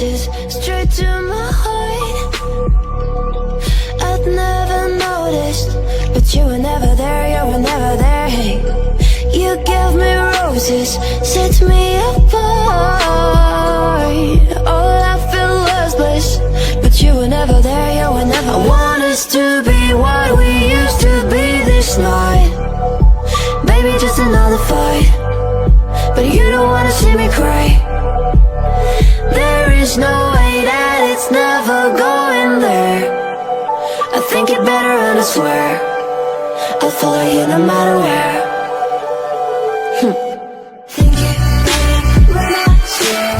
roses straight to my heart. I'd never noticed, but you were never there, you were never there. Hey, you gave me roses, set me apart. All I feel was bliss, but you were never there, you were never. I want us to be what we used to be this night. Baby, just another fight, but you don't wanna see me cry. There is no way that it's never going there. I think it better and I swear I'll follow you no matter where. Think it better when I swear.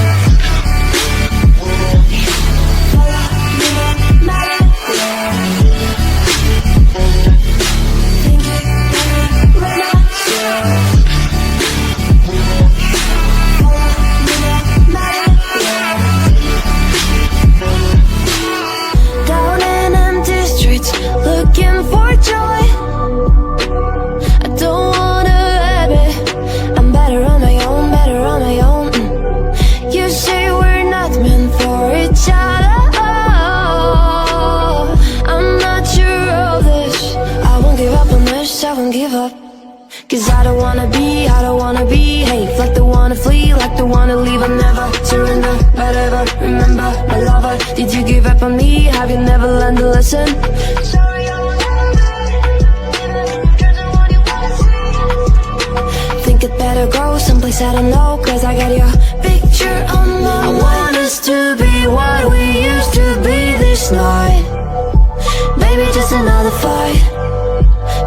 Follow me no matter where. Think it better when I swear. Looking for joy, I don't wanna admit I'm better on my own, better on my own. You say we're not meant for each other. I'm not sure of this. I won't give up on this, I won't give up. Cause I don't wanna behave like the one to flee, like the one to leave. I'll never surrender, but ever remember my lover. Did you give up on me? Have you never learned a lesson? Sorry, I will never, even if you're the one you wanna see. Think it better go someplace I don't know, cause I got your picture on my mind. I want us to be what we used to be this night. Baby, just another fight,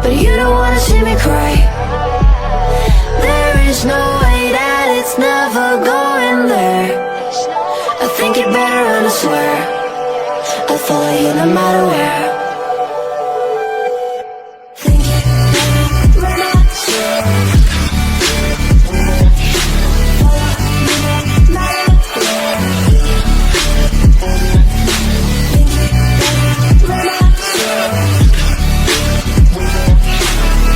but you don't wanna see me cry. There is no way that it's never going there. I think it better and I swear I'll follow you no matter where. Think it better when I swear. Follow me no matter where. Think it better when I swear.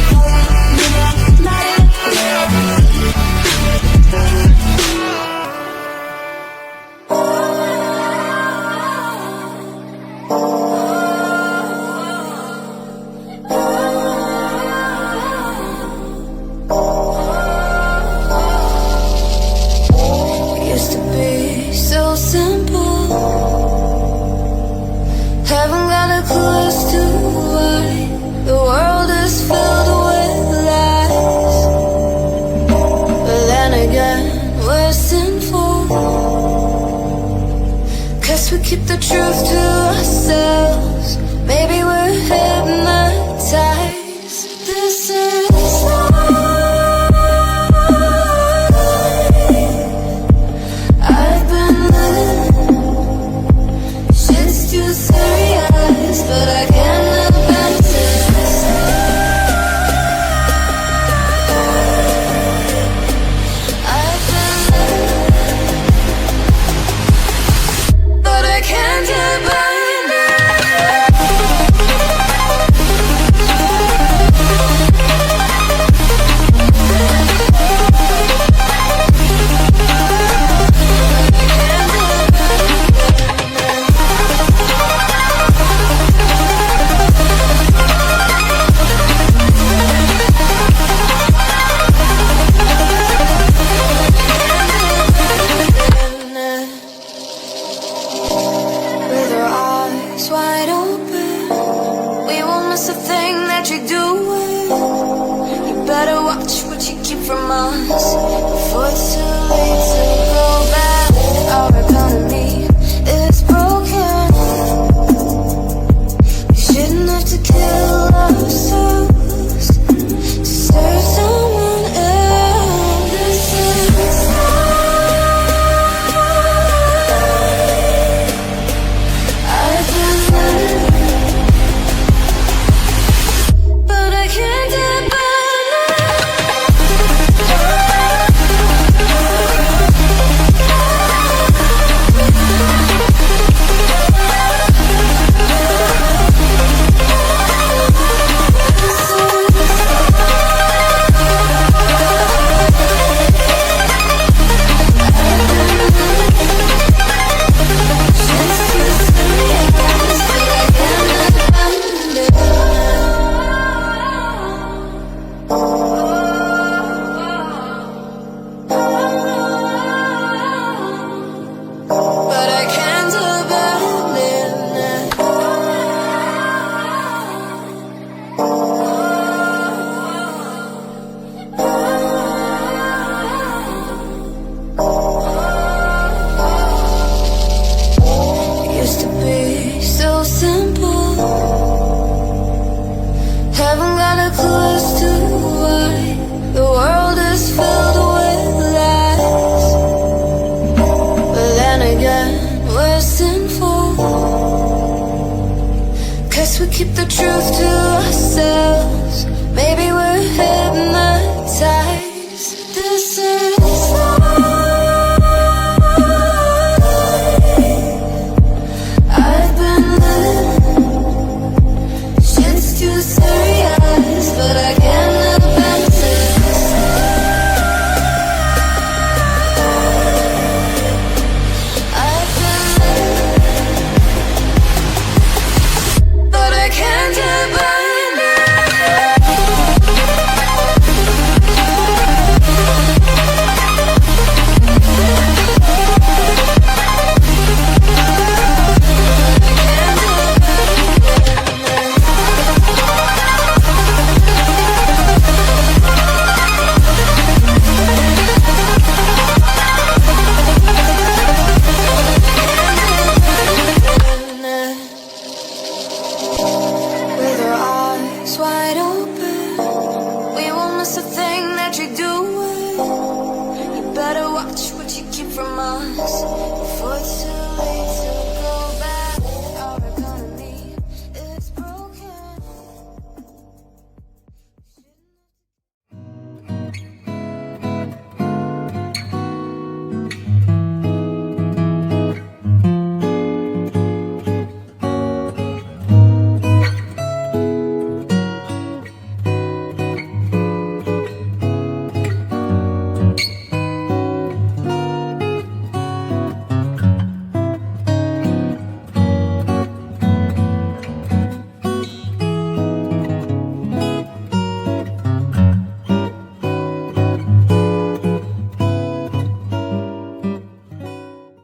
Follow me no matter where. Used to be so simple, haven't got a clue as to why the world is filled with lies. But then again, we're sinful, cause we keep the truth to ourselves. Maybe we're hypnotized. This is I've been living, shit's too serious, but I can't abandon this. I've been living, but I can't get by. With our eyes wide open, we won't miss a thing that you're doing. You better watch what you keep from us before it's too late to go back. Our economy is broken. We shouldn't have to kill ourselves to serve someone else. This is I've been living, but I we keep the truth to ourselves.